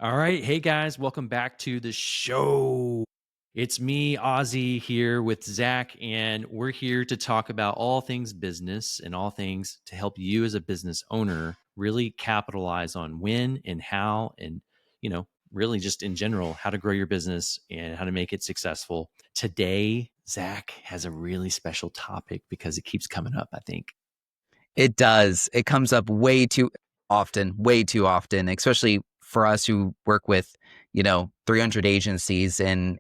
All right. Hey guys, welcome back to the show. It's me, Ozzy, here with Zach, and we're here to talk about all things business and all things to help you as a business owner really capitalize on when and how, and, really just in general, how to grow your business and how to make it successful. Today, Zach has a really special topic because it keeps coming up, I think. It does. It comes up way too often, especially for us who work with, 300 agencies and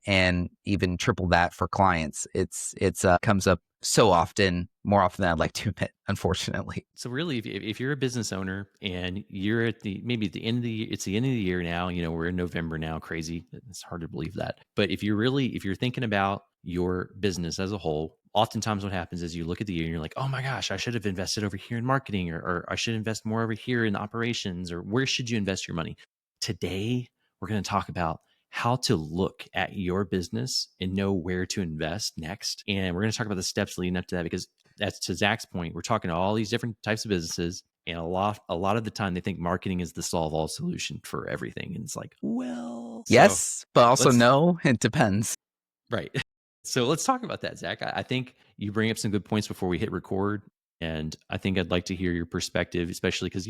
even triple that for clients. It's comes up so often, more often than I'd like to admit, unfortunately. So really, if you're a business owner and you're at maybe at the end of it's the end of the year now, we're in November now, crazy. It's hard to believe that. But if you're thinking about your business as a whole, oftentimes what happens is you look at the year and you're like, oh my gosh, I should have invested over here in marketing, or I should invest more over here in operations, or where should you invest your money? Today, we're going to talk about how to look at your business and know where to invest next. And we're going to talk about the steps leading up to that, because that's to Zach's point. We're talking to all these different types of businesses, and a lot of the time they think marketing is the solve all solution for everything. And it's like, well, so Yes, but also let's no, it depends. right. So let's talk about that, Zach. I think you bring up some good points before we hit record. And I think I'd like to hear your perspective, especially because,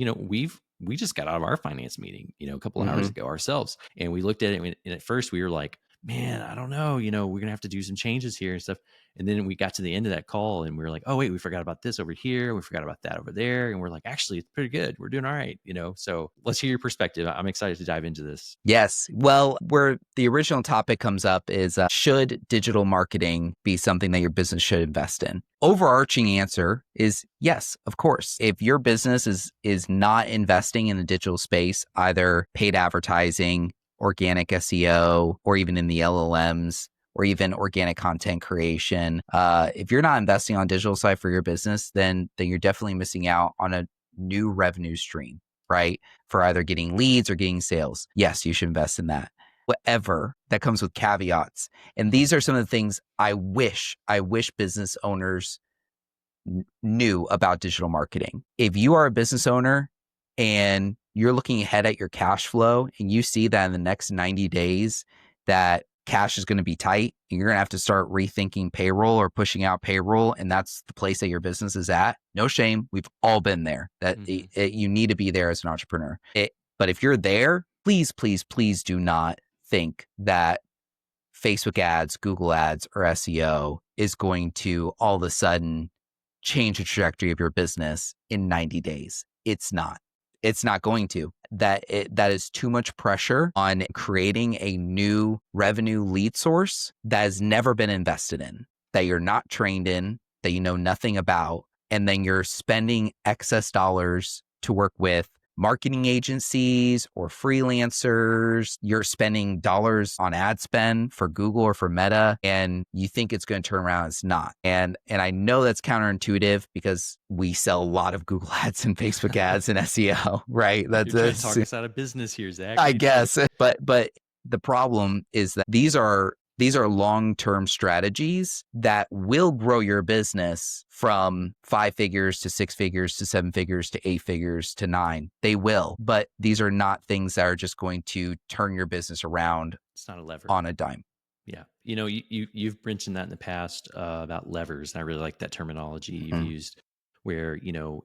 we just got out of our finance meeting, a couple of hours hmm ago ourselves. And we looked at it, and at first we were like, man, I don't know, we're going to have to do some changes here and stuff. And then we got to the end of that call and we were like, oh, wait, we forgot about this over here. We forgot about that over there. And we're like, actually, it's pretty good. We're doing all right, So let's hear your perspective. I'm excited to dive into this. Yes. Well, where the original topic comes up is should digital marketing be something that your business should invest in? Overarching answer is yes, of course. If your business is not investing in the digital space, either paid advertising, organic SEO, or even in the LLMs, or even organic content creation, if you're not investing on digital side for your business, then you're definitely missing out on a new revenue stream, right? For either getting leads or getting sales. Yes, you should invest in that. Whatever, that comes with caveats. And these are some of the things I wish business owners knew about digital marketing. If you are a business owner and you're looking ahead at your cash flow and you see that in the next 90 days that cash is going to be tight and you're going to have to start rethinking payroll or pushing out payroll, and that's the place that your business is at, no shame. We've all been there. That you need to be there as an entrepreneur. But if you're there, please, please, please do not think that Facebook ads, Google ads, or SEO is going to all of a sudden change the trajectory of your business in 90 days. It's not. It's not going to. That is too much pressure on creating a new revenue lead source that has never been invested in, that you're not trained in, that you know nothing about, and then you're spending excess dollars to work with marketing agencies or freelancers. You're spending dollars on ad spend for Google or for Meta, and you think it's going to turn around. It's not. And I know that's counterintuitive because we sell a lot of Google ads and Facebook ads and SEO, right? You're trying to talk us out of business here, Zach. What are I you doing? guess. But the problem is that these are long-term strategies that will grow your business from 5 figures to 6 figures to 7 figures to 8 figures to 9. They will, but these are not things that are just going to turn your business around. It's not a lever. On a dime. Yeah. You've mentioned that in the past about levers. And I really like that terminology you've used, where,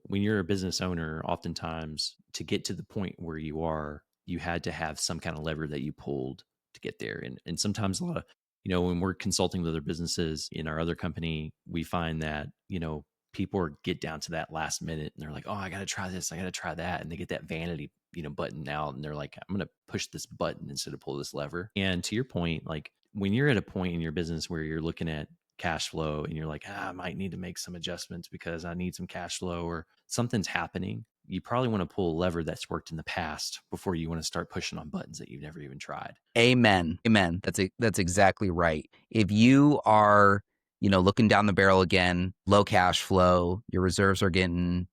when you're a business owner, oftentimes to get to the point where you are, you had to have some kind of lever that you pulled to get there. And sometimes a lot of, when we're consulting with other businesses in our other company, we find that, people get down to that last minute and they're like, oh, I got to try this. I got to try that. And they get that vanity, button out and they're like, I'm going to push this button instead of pull this lever. And to your point, like when you're at a point in your business where you're looking at cash flow and you're like, I might need to make some adjustments because I need some cash flow or something's happening, you probably want to pull a lever that's worked in the past before you want to start pushing on buttons that you've never even tried. Amen. That's exactly right. If you are, looking down the barrel again, low cash flow, your reserves are getting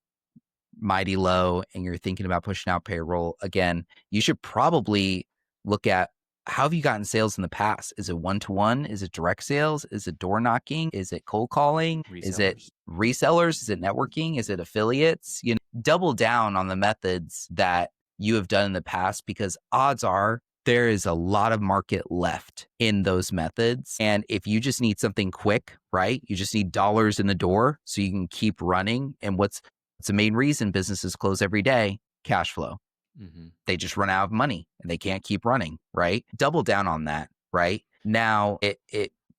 mighty low, and you're thinking about pushing out payroll again, you should probably look at, how have you gotten sales in the past? Is it one-to-one? Is it direct sales? Is it door knocking? Is it cold calling? Is it resellers? Is it networking? Is it affiliates? Double down on the methods that you have done in the past, because odds are there is a lot of market left in those methods. And if you just need something quick, right? You just need dollars in the door so you can keep running. And what's the main reason businesses close every day? Cash flow. Hmm. They just run out of money and they can't keep running, right? Double down on that, right? Now it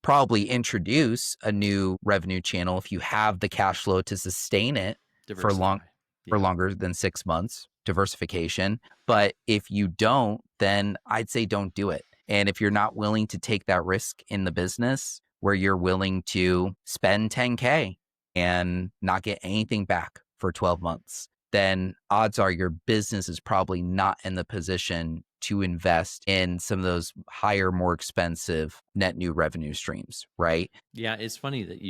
probably introduce a new revenue channel if you have the cash flow to sustain it for Diversify. Yeah. longer than 6 months, diversification. But if you don't, then I'd say don't do it. And if you're not willing to take that risk in the business where you're willing to spend 10K and not get anything back for 12 months, then odds are your business is probably not in the position to invest in some of those higher, more expensive net new revenue streams, right? Yeah, it's funny that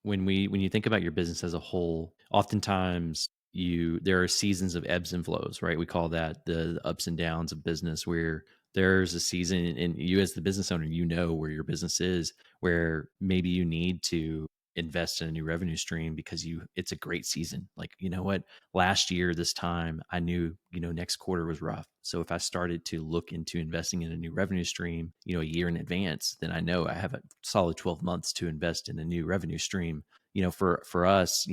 when you think about your business as a whole, oftentimes there are seasons of ebbs and flows, right? We call that the ups and downs of business, where there's a season, and you as the business owner, where your business is, where maybe you need to invest in a new revenue stream because it's a great season. Like, you know what? Last year this time I knew, next quarter was rough. So if I started to look into investing in a new revenue stream, a year in advance, then I know I have a solid 12 months to invest in a new revenue stream. For us,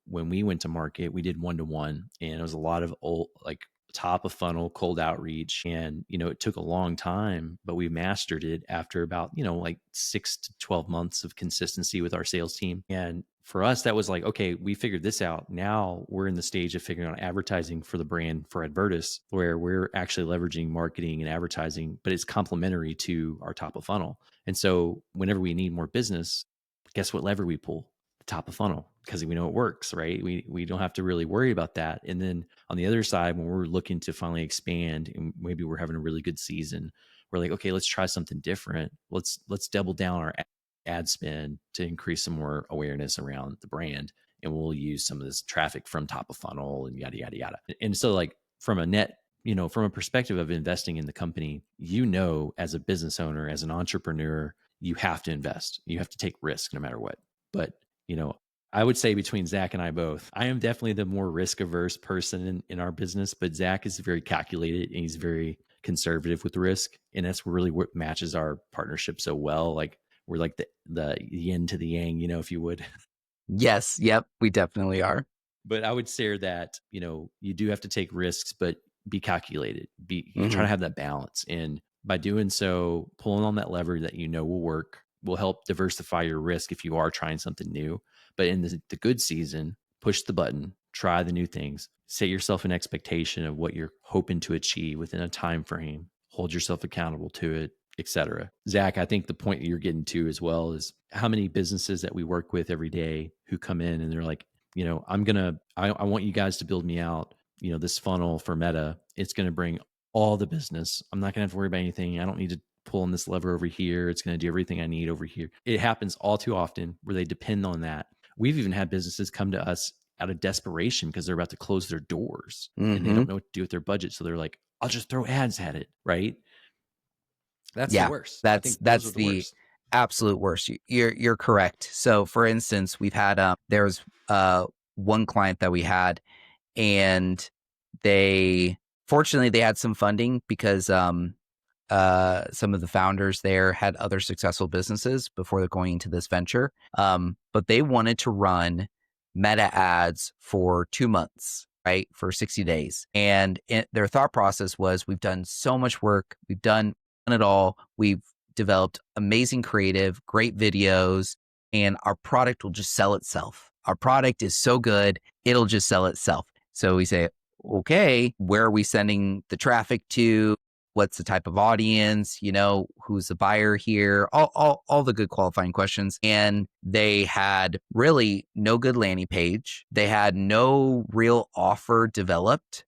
when we went to market, we did 1-to-1, and it was a lot of old, like, top of funnel cold outreach. And it took a long time, but we mastered it after about like 6 to 12 months of consistency with our sales team. And for us, that was like, okay, we figured this out. Now we're in the stage of figuring out advertising for the brand, for Advirtis, where we're actually leveraging marketing and advertising, but it's complementary to our top of funnel. And so whenever we need more business, guess what lever we pull? The top of funnel, because we know it works, right? We don't have to really worry about that. And then on the other side, when we're looking to finally expand and maybe we're having a really good season, we're like, okay, let's try something different. Let's double down our ad spend to increase some more awareness around the brand. And we'll use some of this traffic from top of funnel and yada, yada, yada. And so, like, from a perspective of investing in the company, as a business owner, as an entrepreneur, you have to invest. You have to take risk no matter what. But, I would say between Zach and I both, I am definitely the more risk averse person in our business, but Zach is very calculated and he's very conservative with risk. And that's really what matches our partnership so well. Like, we're like the yin to the yang, if you would. Yes. Yep. We definitely are. But I would say that, you do have to take risks, but be calculated. Try Hmm. to have that balance. And by doing so, pulling on that lever that will work will help diversify your risk if you are trying something new. But in the good season, push the button, try the new things, set yourself an expectation of what you're hoping to achieve within a time frame, hold yourself accountable to it, etc. Zach, I think the point that you're getting to as well is how many businesses that we work with every day who come in and they're like, I want you guys to build me out, this funnel for Meta. It's going to bring all the business. I'm not going to have to worry about anything. I don't need to pull on this lever over here. It's going to do everything I need over here. It happens all too often where they depend on that. We've even had businesses come to us out of desperation because they're about to close their doors and they Hmm. don't know what to do with their budget. So they're like, I'll just throw ads at it. Right. That's the Yeah. worst. I think those are That's the the worst. absolute worst. You're correct. So for instance, we've had there was one client that we had, and they fortunately they had some funding because some of the founders there had other successful businesses before they're going into this venture. But they wanted to run Meta ads for 2 months, right? For 60 days. And their thought process was, we've done so much work. We've done it all. We've developed amazing creative, great videos, and our product will just sell itself. Our product is so good, it'll just sell itself. So we say, okay, where are we sending the traffic to? What's the type of audience? Who's the buyer here? All the good qualifying questions. And they had really no good landing page. They had no real offer developed.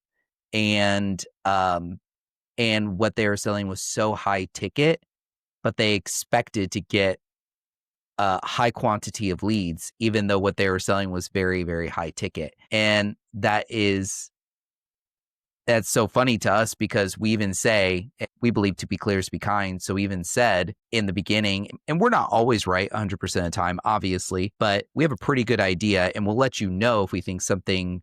And what they were selling was so high ticket, but they expected to get a high quantity of leads, even though what they were selling was very, very high ticket. And that's so funny to us, because we even say, we believe to be clear is to be kind. So we even said in the beginning, and we're not always right 100% of the time, obviously, but we have a pretty good idea, and we'll let you know if we think something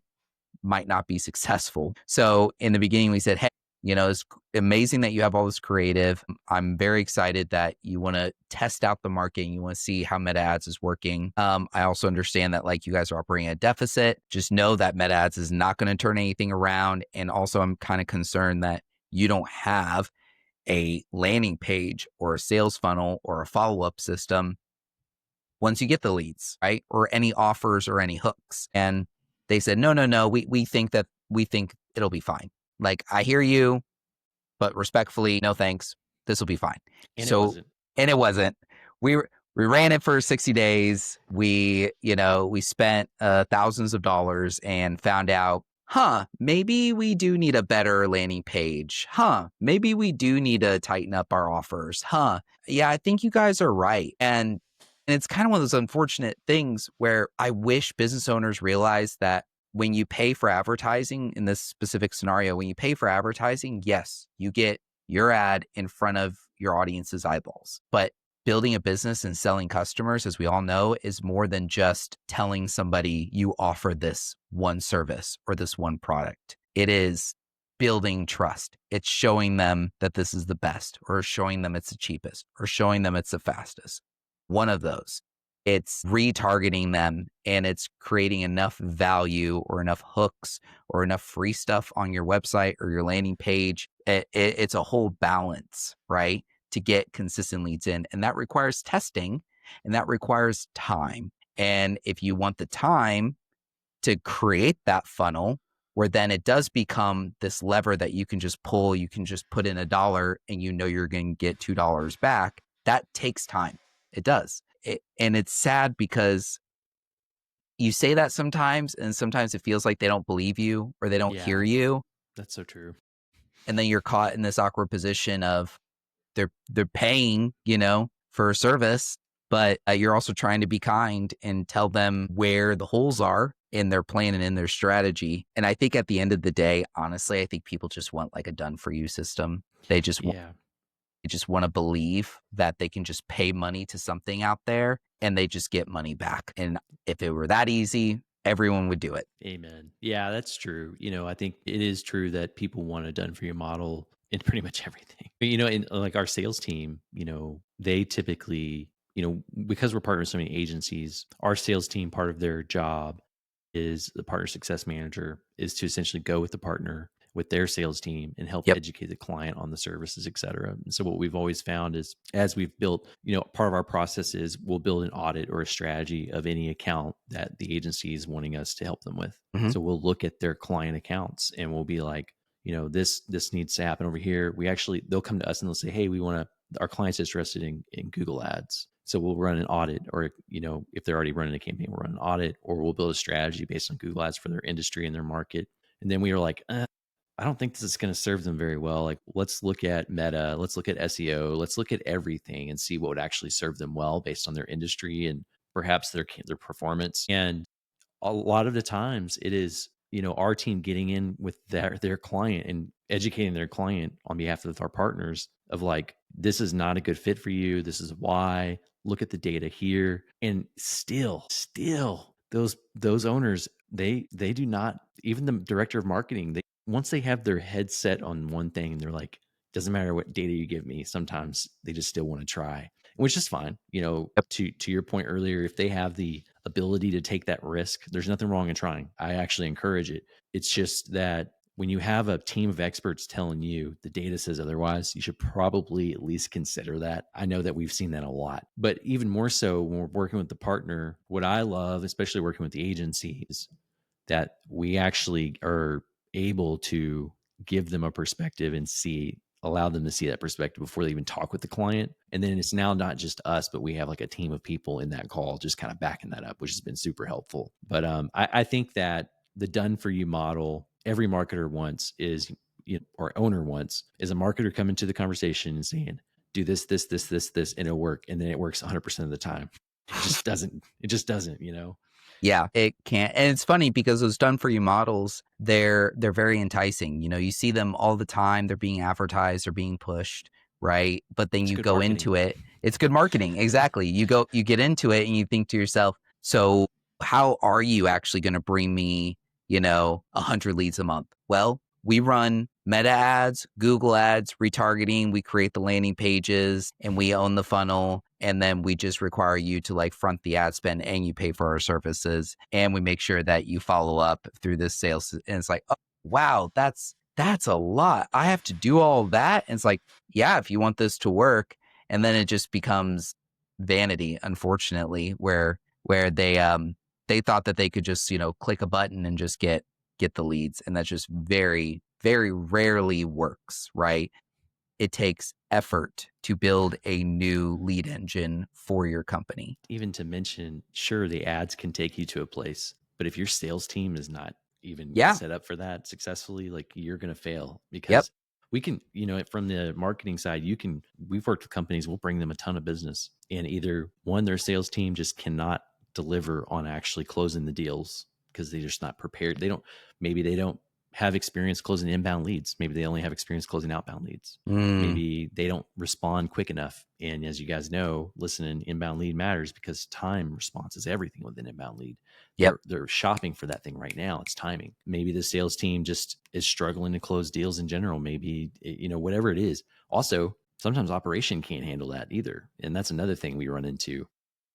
might not be successful. So in the beginning, we said, hey, it's amazing that you have all this creative. I'm very excited that you want to test out the market and you want to see how Meta Ads is working. I also understand that like you guys are operating at a deficit. Just know that Meta Ads is not going to turn anything around. And also I'm kind of concerned that you don't have a landing page or a sales funnel or a follow-up system once you get the leads, right? Or any offers or any hooks. And they said, no, we think it'll be fine. Like, I hear you, but respectfully, no thanks. This will be fine. And it So, wasn't. and it wasn't. We ran it for 60 days. We spent thousands of dollars and found out, maybe we do need a better landing page. Maybe we do need to tighten up our offers. Yeah, I think you guys are right. And it's kind of one of those unfortunate things where I wish business owners realize that when you pay for advertising in this specific scenario, when you pay for advertising, yes, you get your ad in front of your audience's eyeballs. But building a business and selling customers, as we all know, is more than just telling somebody you offer this one service or this one product. It is building trust. It's showing them that this is the best, or showing them it's the cheapest, or showing them it's the fastest. One of those. It's retargeting them, and it's creating enough value or enough hooks or enough free stuff on your website or your landing page. It's a whole balance, right? To get consistent leads in. And that requires testing, and that requires time. And if you want the time to create that funnel, where then it does become this lever that you can just pull, you can just put in $1 and you're going to get $2 back, that takes time. It does. And it's sad because you say that sometimes, and sometimes it feels like they don't believe you or they don't hear you. That's so true. And then you're caught in this awkward position of they're paying, for a service, but you're also trying to be kind and tell them where the holes are in their plan and in their strategy. And I think at the end of the day, honestly, I think people just want like a done for you system. They just want to believe that they can just pay money to something out there and they just get money back. And if it were that easy, everyone would do it. Amen. Yeah, that's true. I think it is true that people want a done for you model in pretty much everything. But, in like our sales team, they typically, because we're partners with so many agencies, our sales team, part of their job is the partner success manager is to essentially go with the partner with their sales team and help educate the client on the services, et cetera. And so what we've always found is as we've built, part of our process is we'll build an audit or a strategy of any account that the agency is wanting us to help them with. Mm-hmm. So we'll look at their client accounts and we'll be like, this needs to happen over here. They'll come to us and they'll say, hey, our client's interested in Google ads. So we'll run an audit, or, if they're already running a campaign, we'll run an audit, or we'll build a strategy based on Google ads for their industry and their market. And then we were like, I don't think this is going to serve them very well. Like, let's look at Meta, let's look at SEO, let's look at everything and see what would actually serve them well based on their industry and perhaps their performance. And a lot of the times it is, our team getting in with their client and educating their client on behalf of our partners of like, this is not a good fit for you. This is why. Look at the data here. And still those owners, they do not, even the director of marketing, once they have their head set on one thing, they're like, doesn't matter what data you give me. Sometimes they just still want to try, which is fine. To your point earlier, if they have the ability to take that risk, there's nothing wrong in trying. I actually encourage it. It's just that when you have a team of experts telling you the data says otherwise, you should probably at least consider that. I know that we've seen that a lot, but even more so when we're working with the partner, what I love, especially working with the agencies, that we actually are able to give them a perspective and allow them to see that perspective before they even talk with the client. And then it's now not just us, but we have like a team of people in that call, just kind of backing that up, which has been super helpful. But I think that the done for you model, every marketer wants is, or owner wants, is a marketer coming to the conversation and saying, do this, and it'll work. And then it works 100% of the time. It just doesn't, Yeah, it can't. And it's funny because those done for you models, they're very enticing. You see them all the time. They're being advertised, they're being pushed, right? But then you go marketing into it. It's good marketing. Exactly. You get into it and you think to yourself, so how are you actually going to bring me, 100 leads a month. Well, we run Meta ads, Google ads, retargeting. We create the landing pages and we own the funnel. And then we just require you to like front the ad spend and you pay for our services. And we make sure that you follow up through this sales. And it's like, oh, wow, that's a lot. I have to do all that. And it's like, yeah, if you want this to work. And then it just becomes vanity, unfortunately, where they thought that they could just, click a button and just get the leads. And that just very, very rarely works, right? It takes effort to build a new lead engine for your company. Even to mention, sure, the ads can take you to a place, but if your sales team is not even Yeah. set up for that successfully, like you're going to fail Yep. because we can, from the marketing side, we've worked with companies, we'll bring them a ton of business and either one, their sales team just cannot deliver on actually closing the deals because they're just not prepared. Maybe they don't have experience closing inbound leads. Maybe they only have experience closing outbound leads. Maybe they don't respond quick enough. And as you guys know, listening, inbound lead matters because time response is everything with an inbound lead. Yep. They're shopping for that thing right now. It's timing. Maybe the sales team just is struggling to close deals in general. Maybe, whatever it is. Also, sometimes operation can't handle that either. And that's another thing we run into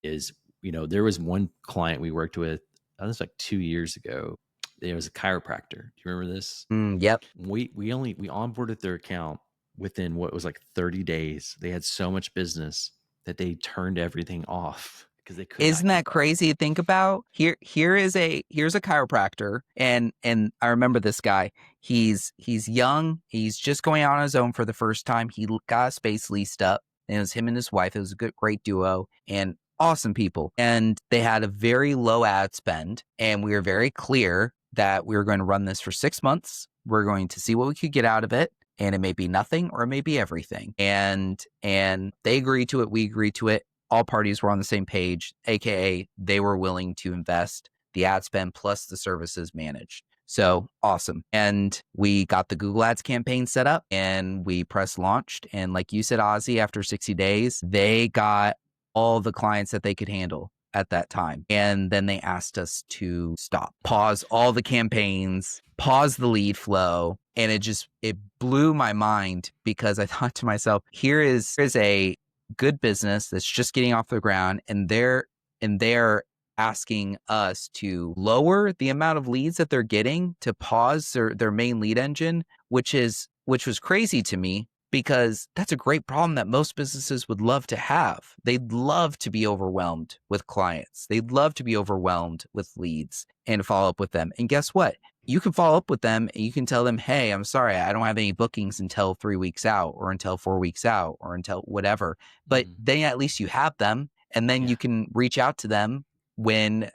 is, there was one client we worked with, that was like 2 years ago. There was a chiropractor. Do you remember this? Yep. We onboarded their account within what was like 30 days. They had so much business that they turned everything off because they could Isn't not that keep up. crazy to think about? Here's a chiropractor, and I remember this guy. He's young. He's just going out on his own for the first time. He got a space leased up, and it was him and his wife. It was a great duo, and awesome people. And they had a very low ad spend, and we were very clear that we were going to run this for 6 months. We're going to see what we could get out of it. And it may be nothing or it may be everything. And they agreed to it. We agreed to it. All parties were on the same page, AKA they were willing to invest the ad spend plus the services managed. So awesome. And we got the Google Ads campaign set up and we press launched. And like you said, Ozzy, after 60 days, they got all the clients that they could handle at that time. And then they asked us to stop, pause all the campaigns, pause the lead flow. And it blew my mind because I thought to myself, here's a good business that's just getting off the ground and they're asking us to lower the amount of leads that they're getting, to pause their main lead engine, which was crazy to me because that's a great problem that most businesses would love to have. They'd love to be overwhelmed with clients. They'd love to be overwhelmed with leads and follow up with them. And guess what? You can follow up with them and you can tell them, hey, I'm sorry, I don't have any bookings until 3 weeks out or until 4 weeks out or until whatever. But then at least you have them and then you can reach out to them when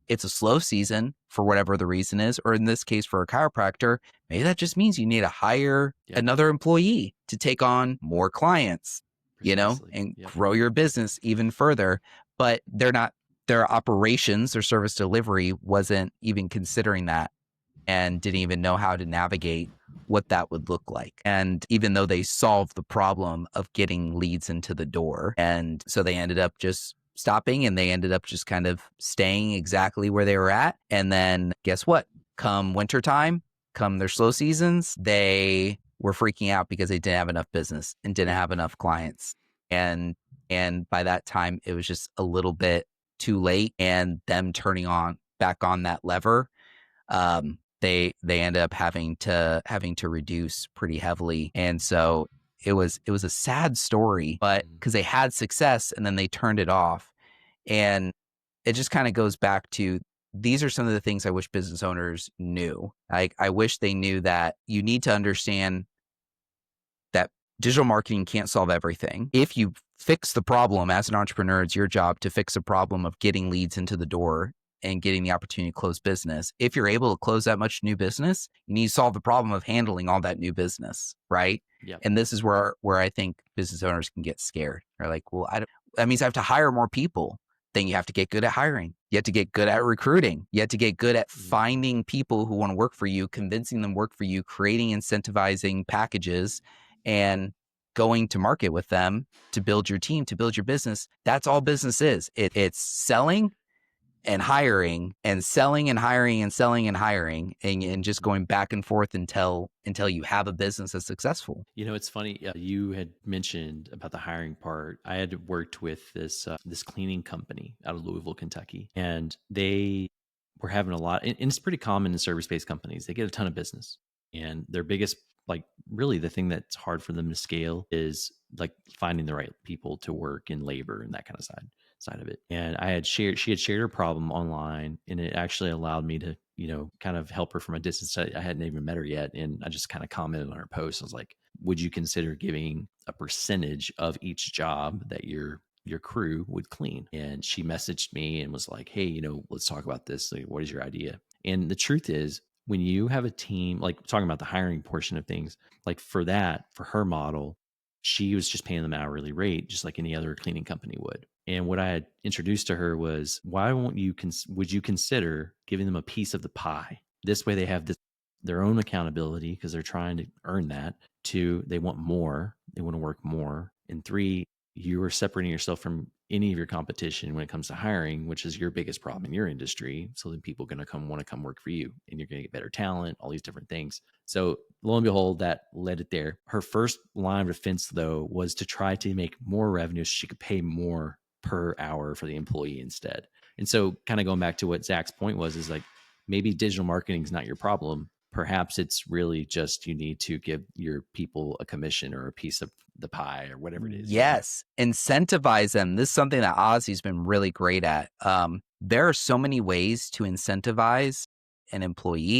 it's a slow season for whatever the reason is, or in this case for a chiropractor, maybe that just means you need to hire another employee to take on more clients, and grow your business even further. But their operations, their service delivery wasn't even considering that and didn't even know how to navigate what that would look like. And even though they solved the problem of getting leads into the door, and so they ended up just stopping and they ended up just kind of staying exactly where they were at. And then guess what? Come wintertime, come their slow seasons, they were freaking out because they didn't have enough business and didn't have enough clients. And by that time, it was just a little bit too late. And them turning back on that lever, they ended up having to reduce pretty heavily. And so it was a sad story, but because they had success and then they turned it off. And it just kind of goes back to, these are some of the things I wish business owners knew. I wish they knew that you need to understand that digital marketing can't solve everything. If you fix the problem as an entrepreneur, it's your job to fix the problem of getting leads into the door and getting the opportunity to close business. If you're able to close that much new business, you need to solve the problem of handling all that new business, right? Yep. And this is where I think business owners can get scared. They're like, well, that means I have to hire more people. Then you have to get good at hiring. You have to get good at recruiting. You have to get good at finding people who want to work for you, convincing them to work for you, creating incentivizing packages, and going to market with them to build your team, to build your business. That's all business is. It's selling and hiring and selling and hiring and selling and hiring and just going back and forth until you have a business that's successful. It's funny. You had mentioned about the hiring part. I had worked with this cleaning company out of Louisville, Kentucky, and they were having a lot. And it's pretty common in service-based companies. They get a ton of business, and their biggest, like, really the thing that's hard for them to scale is like finding the right people to work in labor and that kind of side of it. And she had shared her problem online, and it actually allowed me to, kind of help her from a distance. I hadn't even met her yet. And I just kind of commented on her post. I was like, would you consider giving a percentage of each job that your crew would clean? And she messaged me and was like, hey, let's talk about this. Like, what is your idea? And the truth is, when you have a team, like talking about the hiring portion of things, like for her model, she was just paying them hourly rate, just like any other cleaning company would. And what I had introduced to her was, why won't you, would you consider giving them a piece of the pie? This way they have their own accountability because they're trying to earn that. 2, they want more. They want to work more. And 3, you are separating yourself from any of your competition when it comes to hiring, which is your biggest problem in your industry. So then people are going to want to come work for you, and you're going to get better talent, all these different things. So lo and behold, that led it there. Her first line of defense, though, was to try to make more revenue so she could pay more per hour for the employee instead. And so kind of going back to what Zach's point was, is like, maybe digital marketing is not your problem. Perhaps it's really just you need to give your people a commission or a piece of the pie or whatever it is. Yes. Incentivize them. This is something that Ozzy's been really great at. There are so many ways to incentivize an employee.